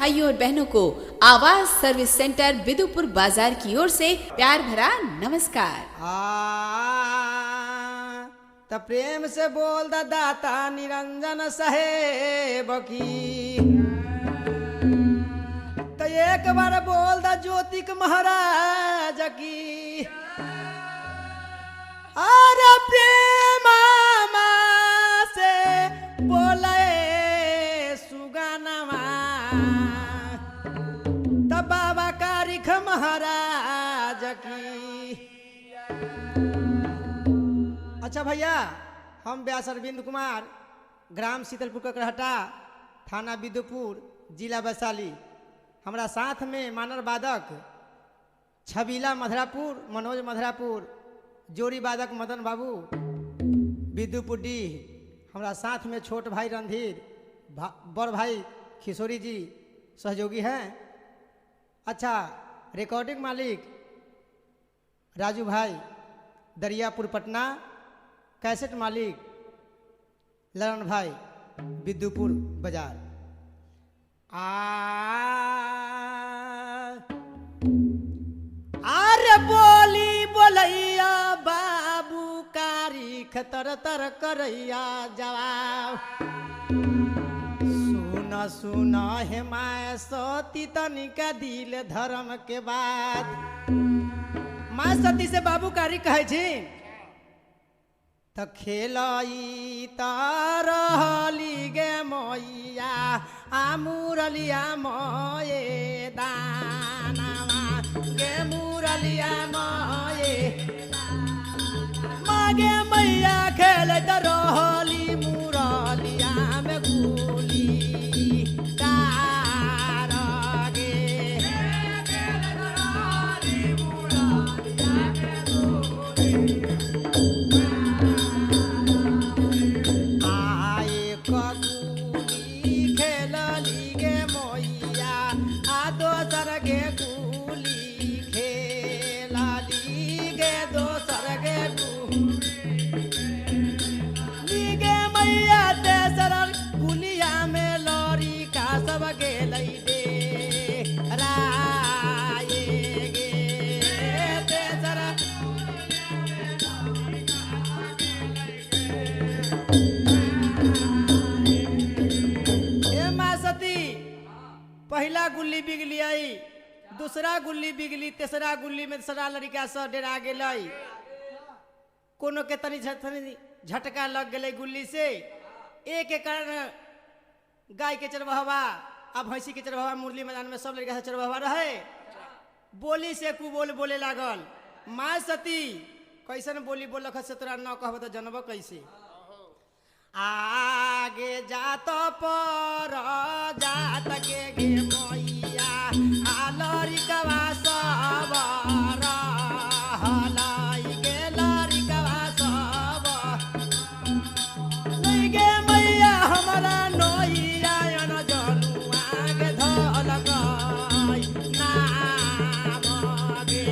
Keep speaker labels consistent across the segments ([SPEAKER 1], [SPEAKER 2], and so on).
[SPEAKER 1] भाइयों और बहनों को आवाज सर्विस सेंटर बिदुपुर बाजार की ओर से प्यार भरा नमस्कार।
[SPEAKER 2] त प्रेम से बोल दा दाता निरंजन साहेब की, तो एक बार बोल दा ज्योतिक महाराज की। अरे प्रेम से बोले सुगानवा, तब बाबा कारिख महाराज की। अच्छा भैया, हम व्यास अरविंद कुमार, ग्राम शीतलपुर ककरहटा, थाना बिदुपुर, जिला वैशाली। हमारा साथ में मानर वादक छबीला मधरापुर, मनोज मधरापुर, जोड़ी वादक मदन बाबू बिदुपुर डी। हमारा साथ में छोट भाई रणधीर, बड़ भाई खिशोरी जी सहयोगी हैं। अच्छा, रिकॉर्डिंग मालिक राजू भाई दरियापुर पटना, कैसेट मालिक ललन भाई बिदुपुर बाजार। अरे बोली बोलैया बाबू कारी खतर तर करैया जवाब। सुन सुन हे माय सती तनिका दिल धर्म के बात। माय सती से बाबू कारी कहे छी त खेलई तरहली गे मैया मुरलिया मोये दानवा गे मुरलिया मोये मागे मैया खेल तरहली मुरलिया में गुली तारगे पहला गुल्ली बिगली आई, दूसरा गुल्ली बिगली, तीसरा गुल्ली में सारा लड़का सब डरा गई। कोनो के तनी झटका लग गए गुल्ली से। एक के कारण गाय के चरबहवा अब भैंसी के चरबहवा मुरली मैदान में सब लड़का से चरबहवा रहे। बोली से कुबोल बोले लागल। माँ सती कैसन बोली बोल से तोरा न कहब तो जनब कैसे। आगे जात पर जात के गे मैया लड़िकवा सब रहलाई गे लड़िकवा सब गे मैया हमारा नैया न जनुआ गे धलकै नाम गे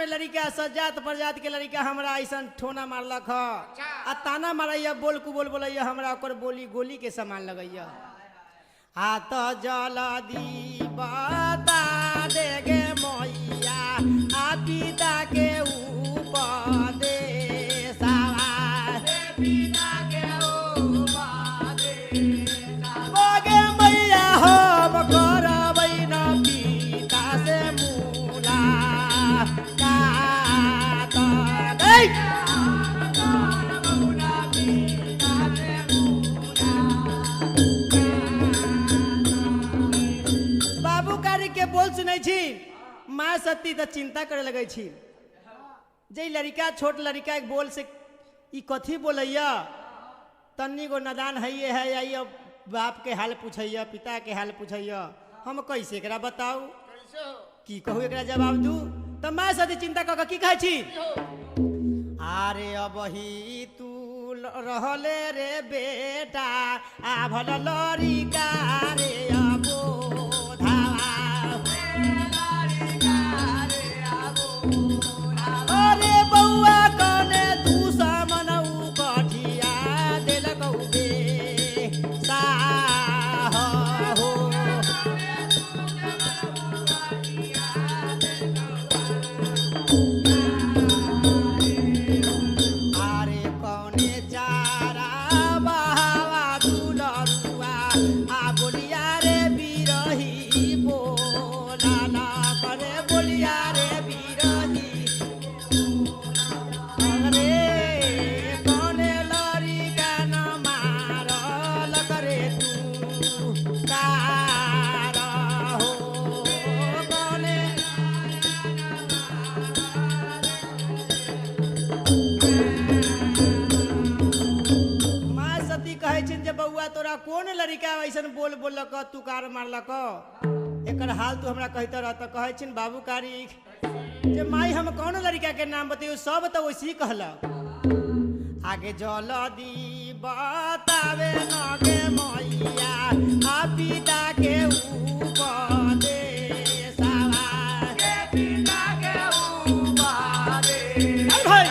[SPEAKER 2] लड़का सजात प्रजात के लड़का हमरा ऐसा ठोना मारलक आ ताना मारैया बोल कुबोल बोलैया हमरा ओकर बोली गोली के समान लगैया। आ तो जल्दी बता दे गे मैया आ पिता के ऊपर दे सवार पिता के ऊपर दे गे मैया हम करबै न पिता से मूला माँ सती तो चिंता करे लगे छी जे लड़का छोट लड़का एक बोल से ई कथी बोलैया तन्नी गो नदान है ये है या बाप के हाल पूछैया पिता के हाल पूछैया हम कैसे एकरा बताऊ की कहू एकरा जवाब दू तो माँ सती चिंता क की कहे छी अरे अब ही तू रहले रे बेटा आ भल लड़का रे अबो अरे बउआ कने दुश्मन उ कठिया देलकौ बे साह हो अरे कौने चारा बहावा दुलरुआ आ बोलिया रे बिरही बोला ना करे बोलिया रे बिरही बउआ तोरा कौन लड़का ऐसन बोल बोलक तू कार मारलक एकर हाल तू हमरा कहते रह तो कहे छिन बाबू कारी जे माई हम कौन लड़का के नाम बतैयो सब तो वैसे ही कहलक आगे जल्दी बतावे नगे मैया आ पिता के उपदेशवा के पिता के उपदेश भाई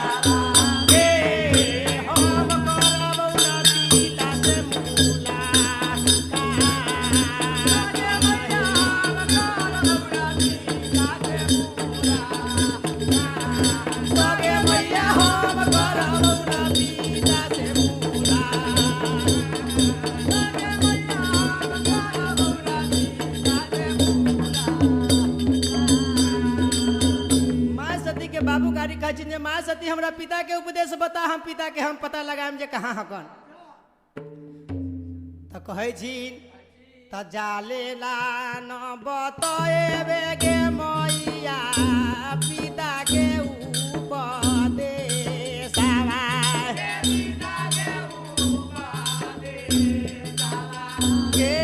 [SPEAKER 2] बाबू गाड़ी कहे माँ सती हमरा पिता के उपदेश बता हम पिता के हम पता लगाएम जे कहाँ हकन तो कहे त जाले ला न बतएबे गे मैया पिता के उपदेशवा के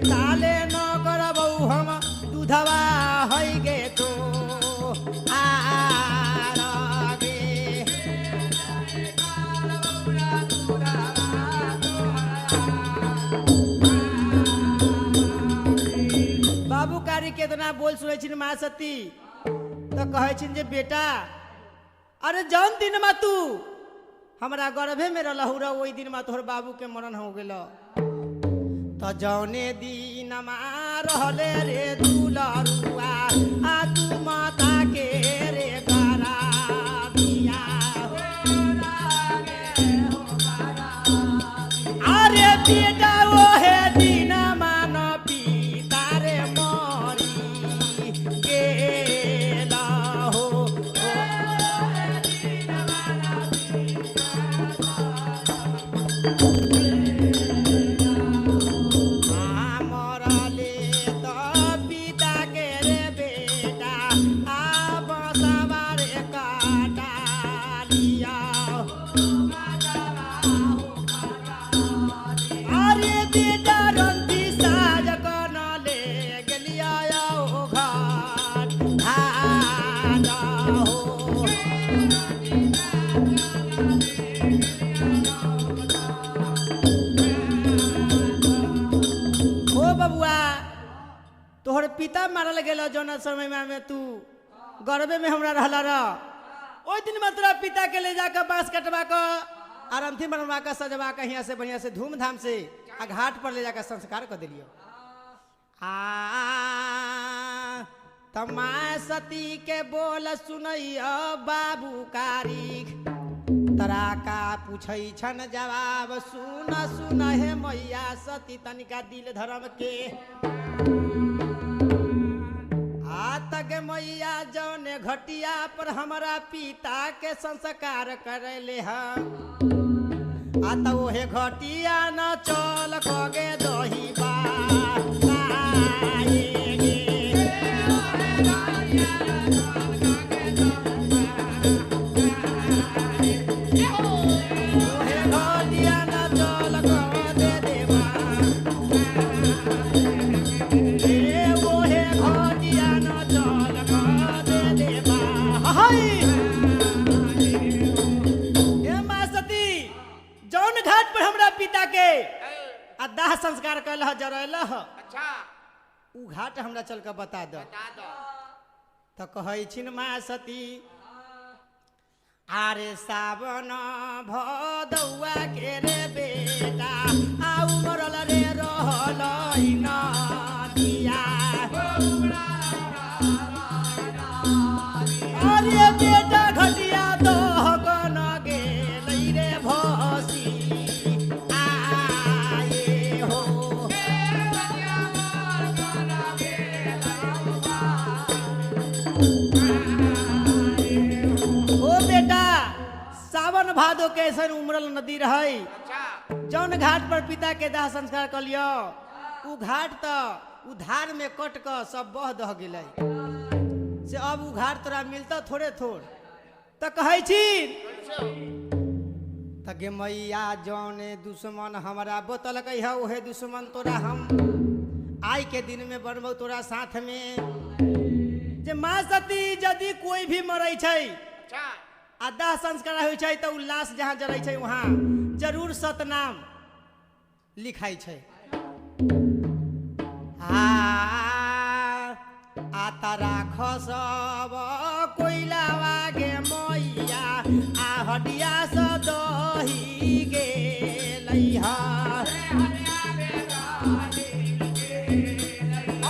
[SPEAKER 2] ताले न करबौ हम दूधवा है गे तो बाबू कारी केतना बोल सुने छिन माँ सती तो कहे छिन जे बेटा अरे जौन दिन में तू हमरा गर्भे में रहलहु रह वही दिन में तोहर बाबू के मरण हो गेल तो जौने दिन में रहले रे दुलरुआ आ तू माता के रे गरा दिया अरे बेटा वो है दिन मान पिता रे मरी गेला हो मरले तो पिता के रे बेटा आब सवारे काटा लिया अरे बेटा रंती साज कन ले गेलिया ओ घाट धाना हो ओ बबुआ तोहर पिता मारल गेल जौन समय में तू गर्भे में हमरा रहला र ओइ दिन में तोरा पिता के ले जाकर बांस कटवा कर आरंथी बनवा कर सजवा कर यहाँ से बढ़िया से धूमधाम से आ घाट पर ले जाकर संस्कार कर दिलियो तमा सती के बोल सुनैया बाबू कारी तरा का पूछै छन जवाब सुन सुन हे मैया सती तनिका दिल धर्म के तक मैया जौने घटिया पर हमारा पिता के संस्कार करले हम तो ओहे घटिया न चल कगे दही बा दाह संस्कार कैल जरैल
[SPEAKER 3] अच्छा
[SPEAKER 2] उ घाट हमरा चल के बता दो
[SPEAKER 3] बता दो
[SPEAKER 2] तो कहै छिन माँ सती आरे सावन भदौआ के रे बेटा आ उमरल रे रहल नदिया अरे बेटा घटिया दह गन गेलै रे भसी आए हो ओ बेटा सावन भादो के ऐसन उमरल नदी रहे
[SPEAKER 3] अच्छा
[SPEAKER 2] जौन घाट पर पिता के दाह संस्कार कलियो उ घाट तो उ धार में कट क सब बह दह गेलै से अब उ घाट तोरा मिलता थोड़े थोड़ तो कहै छी त गे मैया जौने दुश्मन हमरा बतलकै है ओहे दुश्मन तोरा हम आई के दिन में बनबौ तोरा साथ में जे माँ सती यदि कोई भी मरै छै
[SPEAKER 3] अच्छा
[SPEAKER 2] आ दाह संस्कार होइ छै तऽ उ लाश जहाँ जरै छै वहाँ जरूर सतनाम लिखाई छै आ तारा खसब कोइलावा गे मैया आ हडिया स दही गेलै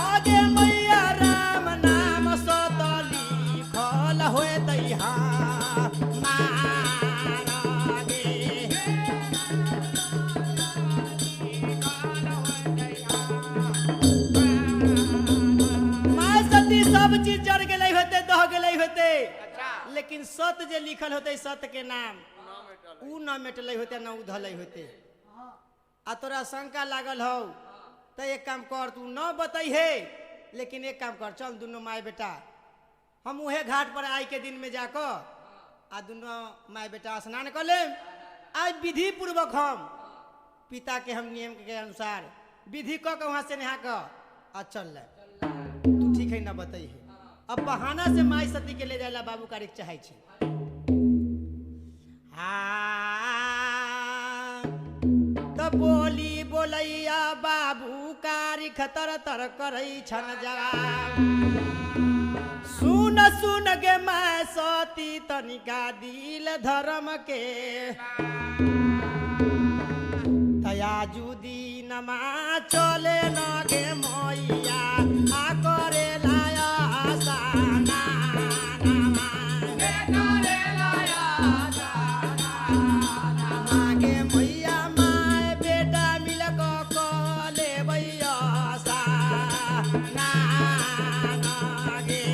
[SPEAKER 2] आगे मैया राम नाम सत लिखल होतै सब चीज जड़ गेलै होते दह गेलै होते
[SPEAKER 3] अच्छा
[SPEAKER 2] लेकिन सत जे लिखल होते सत के नाम उ न मिटलै होते न उधलै होते आ तोरा शंका लागल हौ त एक काम कर तू न बताई हे लेकिन एक काम कर चल दुनू माय बेटा हम उहे घाट पर आई के दिन में जाकर आ दुनू माय बेटा स्नान कर लेम आज विधि पूर्वक हम पिता के हम नियम के अनुसार विधि क के वहां से नहा क आ चल ले तू ठीक है ना बताई है अब बहाना से माई सती के ले जाला बाबू कारिक चाहे छी त बोली बोलैया बाबू कारिक तर तर करै छन जवाब सुन सुन गे माय सती तनिका दिल धर्म के तयाजु दीनमा चले न गे मैया आ करे लाया आसाना मागे मैया माय बेटा मिल कले भैया सा ना गे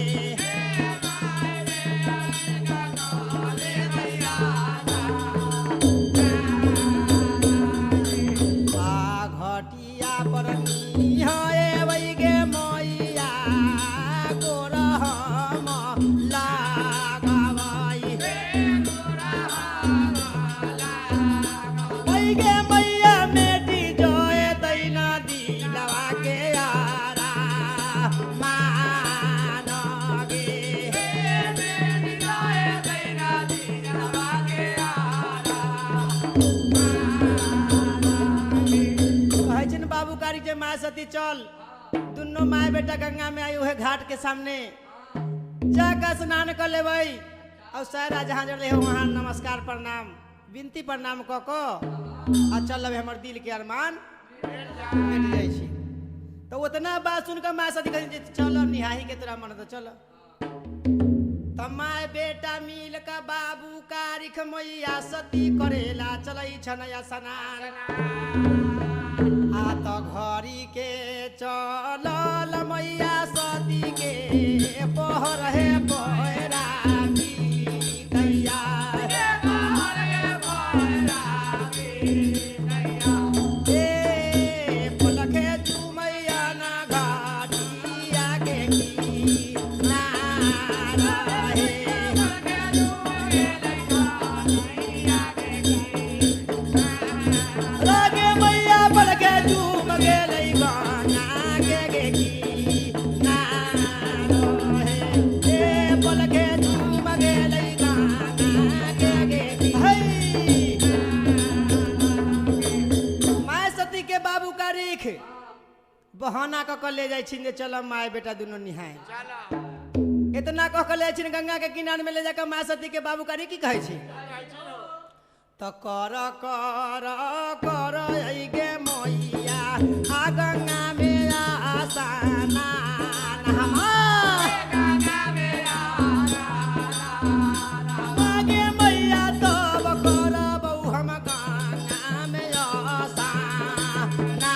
[SPEAKER 2] घटिया पर गे मैया गोरहम लागवाई गे मैया मेटी जय दैना दिलवा के यारा मान गे बाबू कारी के माँ सती चल दुनो माय बेटा गंगा में आई हुए घाट के सामने जाकर स्नान कर ले भाई और सारा जहाँ जड़े हो वहाँ नमस्कार प्रणाम विनती प्रणाम क को आ चल हमर दिल के अरमान मिट जाय छी तो उतना बात सुनकर माँ सती कही चल निहाही के तोरा मन तो चल तमाय बेटा मिल का बाबू कारिख मैया सती करेला चलै छनया सनान आ तो घड़ी के चलल मैया सती के पहर है पहरा कैया पलखे चुमैया ना घाटिया के की ना रहे लगे मैया पलखे चुम गेलै गाना के की ना बहाना क ले जाई छिन जे चल माय बेटा दुनो निहाय
[SPEAKER 3] चलो
[SPEAKER 2] इतना कह के ले छिन गंगा के किनारे में ले जाकर माँ सती के बाबू कारी की कहै छी तो कर कर कर आई गे मैया आ गंगा में आसाना आगे मैया तब करबौ हम गंगा में आसाना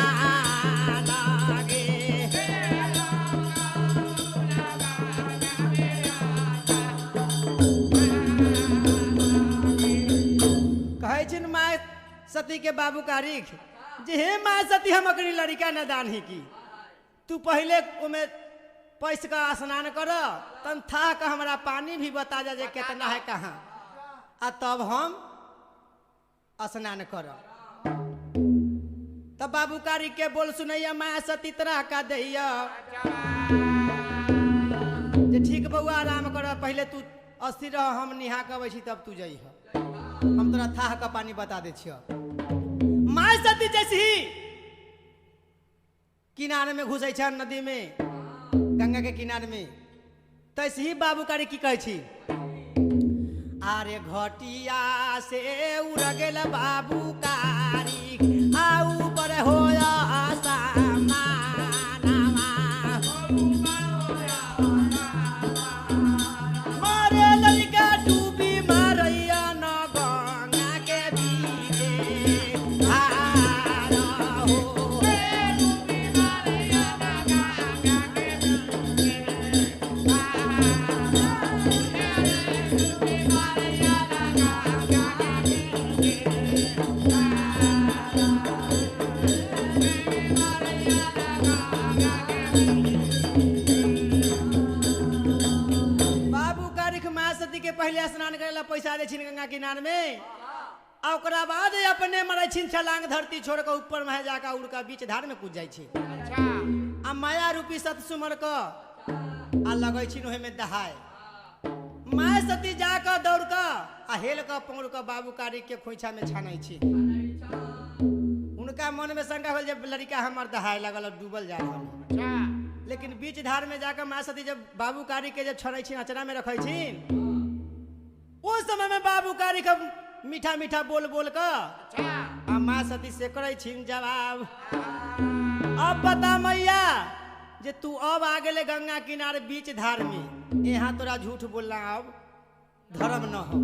[SPEAKER 2] लागे कहै छिन माँ सती के बाबू कारिक जे हे माँ सती हम अकरी लड़का न दान ही की तू पहले उमे पैस का स्नान कर तन था का हमरा पानी भी बता जा जे कितना है कहाँ आ तब हम स्नान कर तब बाबू कारिक के बोल सुनैया माँ सती तरह का दैया जे ठीक बउआ आराम कर पहले तू अस्थिर रह हम निहा के अबै छी तब तू जइह हम तोरा थाह का पानी बता दे छियो माँ सती जैसे ही किनारे में घुसै छ नदी में गंगा के किनारे में तैसे ही बाबू कारी की कहै छी अरे घटिया से उड़ गेल बाबू कारी आ ऊपर होया मारे लड़का डूबी मारैया न गंगा के बीचे धार हो के पहले स्नान करेला पैसा दे छिन गंगा किनारे में आ ओकरा बाद अपने मरे छिन छलांग धरती छोड़ के ऊपर में जाकर उड़ के बीच धार में कूद जाई छी
[SPEAKER 3] अच्छा
[SPEAKER 2] आ माया रूपी सत सुमर क आ लगै छिन ओहे में दहाय माय सती जाकर दौड़ क आ हेल क पौड़ क बाबू कारी के खोइछा में छानै छी उनका मन में शंका होल जब लड़का हमर दहाय लगल डूबल जा रहल
[SPEAKER 3] अच्छा
[SPEAKER 2] लेकिन बीच धार में जाकर माँ सती जब बाबू कारी के जब छड़ै छिन अचरा में रखै छिन उस समय में बाबू कारी का मीठा मीठा बोल बोल का
[SPEAKER 3] अच्छा
[SPEAKER 2] माँ सती से करे छिन जवाब अब बता मैया जे तू अब आ गेले गंगा किनारे बीच धार में यहाँ तोरा झूठ बोलना अब धर्म न हो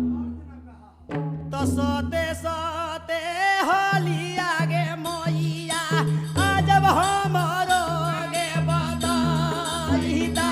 [SPEAKER 2] तो सोते सोते होली आगे मैया आ जब हमरो गे बताई दा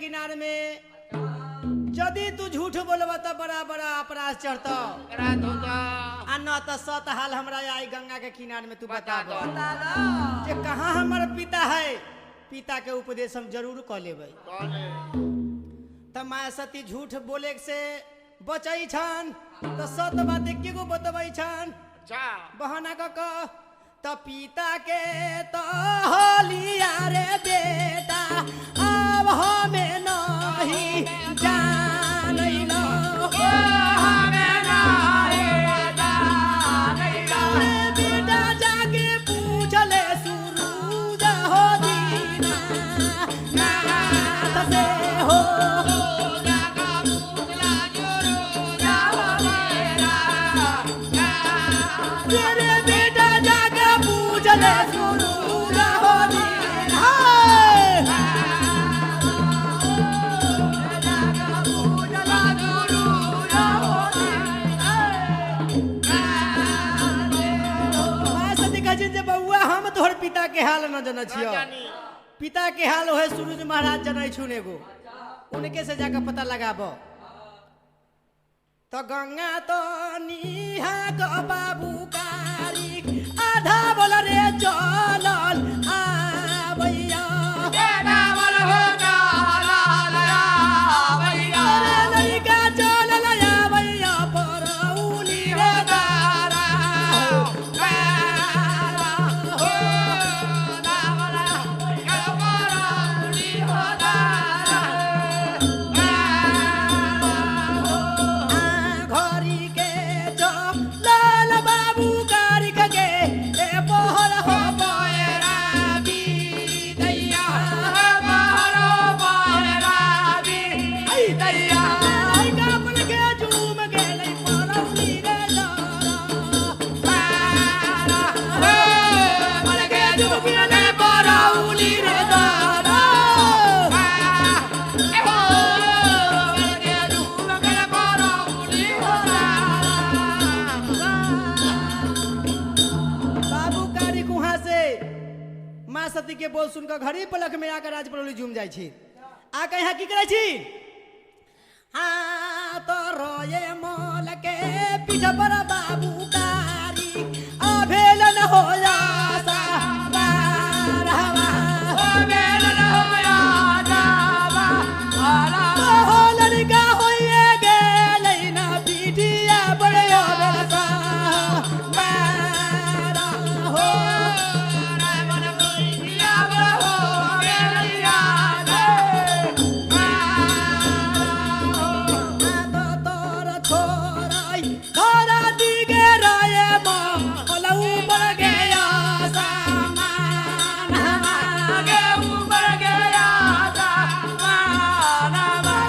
[SPEAKER 2] किनारे में यदि तू झूठ बोलब तो बड़ा बड़ा अपराध चढ़ता
[SPEAKER 3] रात होता
[SPEAKER 2] आ न तो सत हाल हमरा आई गंगा के किनारे में तू बता दो
[SPEAKER 3] बता
[SPEAKER 2] जे कहाँ हमार पिता है पिता के उपदेश हम जरूर क लेबै त माँ सती झूठ बोले से बचै छन तो सत बात के गो बतबै छन
[SPEAKER 3] अच्छा
[SPEAKER 2] बहाना क त पिता के तो होलिया रे बेटा अब हमें नहीं जानैलो
[SPEAKER 3] हमें नहीं जानैलो
[SPEAKER 2] बेटा जाके पूछले सुरूज हो दीना नाथ से हो
[SPEAKER 3] जागा पूछला जोरू जाओ
[SPEAKER 2] तेरे बेटा जाके पूछले सुरूज हो दीना पिता के हाल न जन छियो
[SPEAKER 3] जानी
[SPEAKER 2] पिता के हाल है सूरज महाराज जनै छुन एगो उनके से जाकर पता लगाब तो गंगा तो निहा ग बाबू कारी आधा बोल रे चलल आवैया
[SPEAKER 3] बेटा बोल हो जाला ला भैया
[SPEAKER 2] लइका चलल आवैया परौली रे
[SPEAKER 3] दारा दारा हो दारा का पराली हो दारा
[SPEAKER 2] घरी के चलल बाबू कारी के ए पहर हो
[SPEAKER 3] बोएरा बी दैया बारो बोएरा बी दैया
[SPEAKER 2] लइका अपन के झूम गेलै परौली रे दारा
[SPEAKER 3] बोल के जुगने पराउली रे दारा ए हो बोल के जुगने पराउली हो दारा
[SPEAKER 2] बाबू कारी कुहा से माँ सती के बोल सुनकर घड़ी पलक में आकर राज परौली झूम जाइ छी आके यहाँ की करै छी हाँ तो रोये मोल के पीठ पर बाबू कारी अभेल न हो जासा बारहवा
[SPEAKER 3] ओ बेलन होया जावा आला
[SPEAKER 2] हो लड़का होइए गेलै ना पीठिया बड़े अबेलसा बारह हो
[SPEAKER 3] मन कोइया हो बेलिया रे
[SPEAKER 2] तो तोर छोराई घोड़ा दिगे रहे मोलऊ पर गया सामान
[SPEAKER 3] आगे ऊपर गया जा माना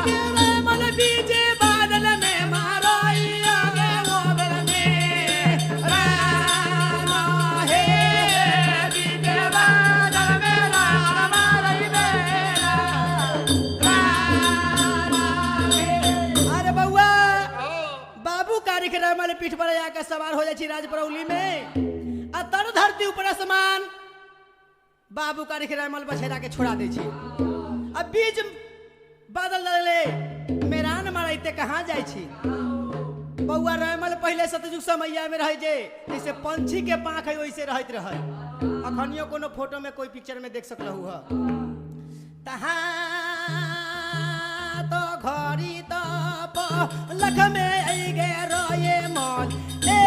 [SPEAKER 2] गिरे मन बीजे बादल में मारोइया गे वो बेल में राना हे
[SPEAKER 3] बीते बादल में राम मारई बेला
[SPEAKER 2] अरे बउआ बाबू कारी के माले पीठ पर आकर सवार हो जाइ छी राज परौली में आ तर धरती ऊपर आसमान बाबू कारी के माल बछेरा के छोड़ा दे छी अब बीच बादल लगले मेरान मारैते कहाँ जाइ छी बउआ रैमल पहले सतयुग समैया में रहे जे जैसे पंछी के पाँख है वैसे रहत रहे अखनियो कोनो फोटो में कोई पिक्चर में देख सकलहु ह तहाँ तो घड़ी तो लख में आई गे रोये मोल ए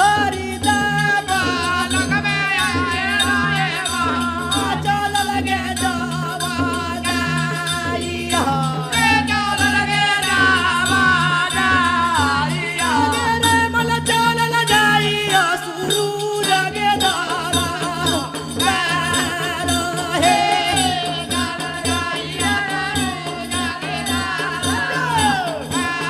[SPEAKER 2] घड़ी तो
[SPEAKER 3] लग में आए राए मां
[SPEAKER 2] चल लगे जावा जाई हो
[SPEAKER 3] चल लगे रामा जाइया
[SPEAKER 2] रे मल चल ल जाई हो सुरू जगे दारा हे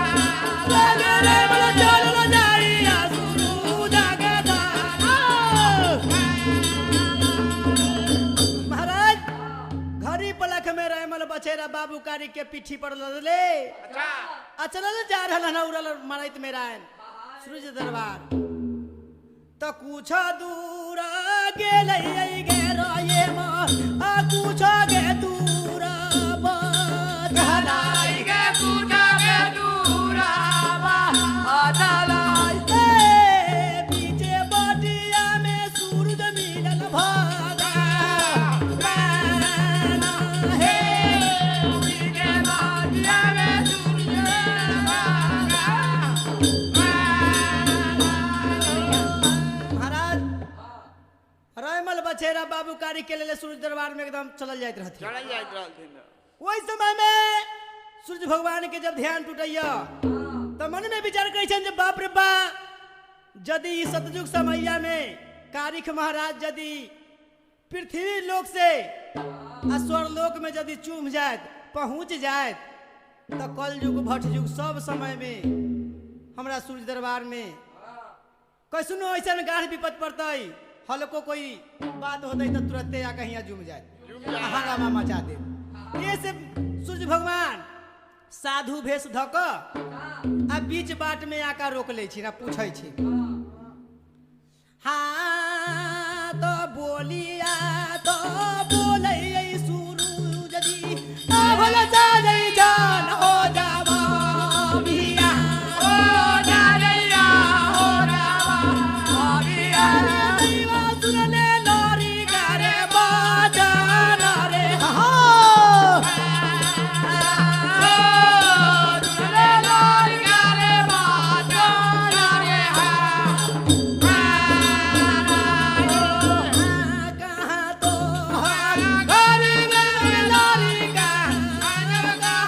[SPEAKER 2] रे मल चल ल जाई हो सुरू जगे दारा महाराज घड़ी पलख में रैमल बछेरा बाबू कारी के पीठी पर लदले
[SPEAKER 3] अच्छा
[SPEAKER 2] अचल जा रहल उड़ल मारैत में रायन सूरज दरबार तो कुछ दूर गेलै गे रोये मोर आ कुछ गे दूर बदलाई
[SPEAKER 3] लाई के पूजा के दूरावा अदलाई
[SPEAKER 2] पीछे बटिया में सूरज मिलल भागा राना हे
[SPEAKER 3] के बादिया में दूरिया
[SPEAKER 2] महाराज रैमल बछेरा बाबू कारी के ले सूरज दरबार में एकदम चलल जाइत रहती
[SPEAKER 3] चढ़ जाइत रहथिन
[SPEAKER 2] वही समय में सूर्य भगवान के जब ध्यान टूटैया तो मन में विचार करै छन जे बाप रे बा यदि ई सतयुग समैया में कारिख महाराज यदि पृथ्वी लोक से आ स्वर्लोक में यदि चूम जाए पहुंच जाए तो कल युग भट युग सब समय में हमरा सूर्य दरबार में कैसनो ऐसा गाढ़ विपद पड़ते हल्को कोई बात होते तो तुरंते आके यहाँ जुम जाए हंगामा मचा दे ये से सूर्य भगवान साधु भेष धक आ बीच बाट में आकर रोक ले छी ना पूछे छी हाँ तो बोल बोलिया तो बोलै सूरज जी भल जाई जान हो जावा बिया
[SPEAKER 3] हो जाइया हो जावा बिया
[SPEAKER 2] दैवा सुनले लोरी गारे बाजान रे हो
[SPEAKER 3] रे लोर गारे बाजान रे हा
[SPEAKER 2] कहाँ तो
[SPEAKER 3] गरी गरी लोरी का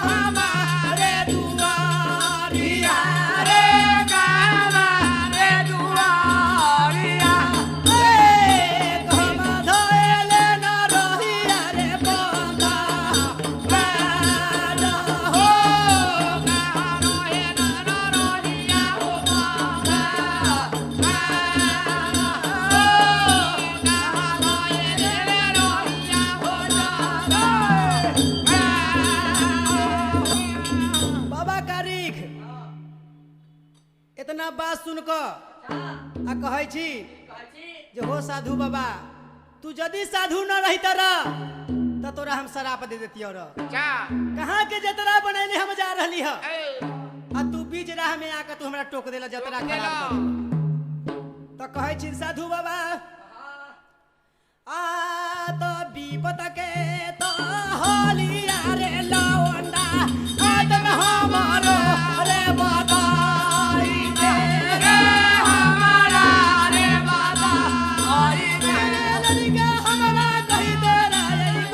[SPEAKER 3] हमारे दुआरिया रे गावा रे दुआरिया
[SPEAKER 2] कहमा धोएले न रहिया रे बंदा
[SPEAKER 3] राजा हो कहानो हे नरोनिया हो बाबा कहानो हे नरोनिया हो
[SPEAKER 2] बाबा कारिक इतना बात सुन क आ कहै छी जे हो साधु बाबा तू यदि साधु न रहित र त तोरा हम शराप दे देतियो र
[SPEAKER 3] जा
[SPEAKER 2] कहाँ के जतरा बनैले हम जा रहली ह
[SPEAKER 3] ए
[SPEAKER 2] आ तू बीच राह में आके तू हमरा टोक देला जतरा
[SPEAKER 3] टोक
[SPEAKER 2] खराब
[SPEAKER 3] देला।
[SPEAKER 2] कर तो कहै छी साधु बाबा आ तो विपत के तो होलिया रे लौंडा आदम हमारो रे बताई दे
[SPEAKER 3] रे हमारा रे बाबा आई
[SPEAKER 2] रे लड़का हमरा कहि दे रे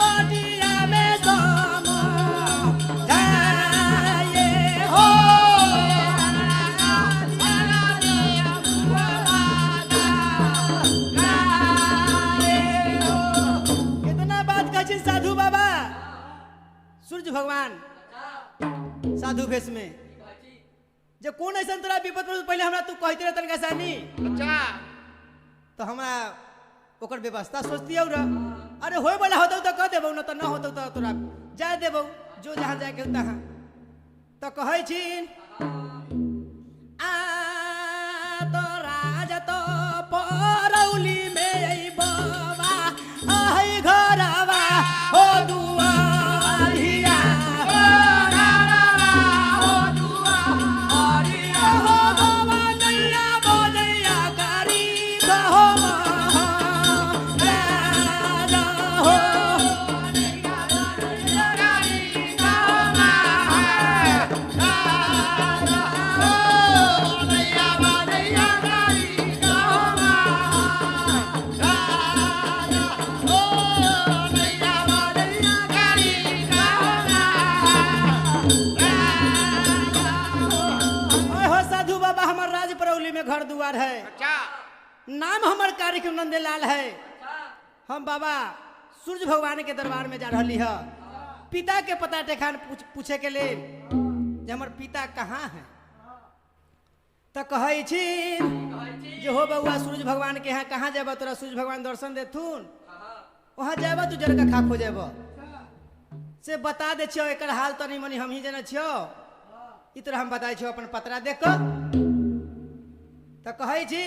[SPEAKER 2] बाटिया में सम जाए हो कितना बात कहै छी साधु बाबा सूर्य भगवान साधु भेष में जे कौन ऐसा तोरा विपद में पहले हमरा तू कहते रह तनका सानी
[SPEAKER 3] जा
[SPEAKER 2] तो हमरा ओकर व्यवस्था सोचतियौ र अरे होय वाला होतौ तो कह देबौ न त न होतौ तो तोरा जाय देबौ जो जहां जाय के तहां तो कहै छी आ तो राज तो परौली में बाबा आई घरवा हो दुआरिया हो बाबा नैया बोलैया करी कहो राजा हो ओए हो साधु बाबा हमर राज परौली में घर दुआर है नाम हमर कारिक नंदलाल है हम बाबा सूर्य भगवान के दरबार में जा रहली ह पिता के पता टेखान पूछे के लिए जे हमर पिता कहाँ है तो कहै छी जे हो बउआ सूर्य भगवान के यहाँ कहाँ जाबा तोरा सूर्य भगवान दर्शन देथुन वहाँ जाबा तू जर का खा खो जाब से बता दे छियो एकर हाल तनी मनी हम ही जाने छियो ई तोरा हम बताई छियो अपन पतरा देख क तो कहै छी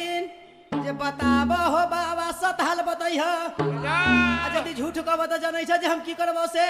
[SPEAKER 2] जे बताब हो बाबा सत हाल बताई ह आ यदि झूठ कहब त जनै छ जे हम की करबो से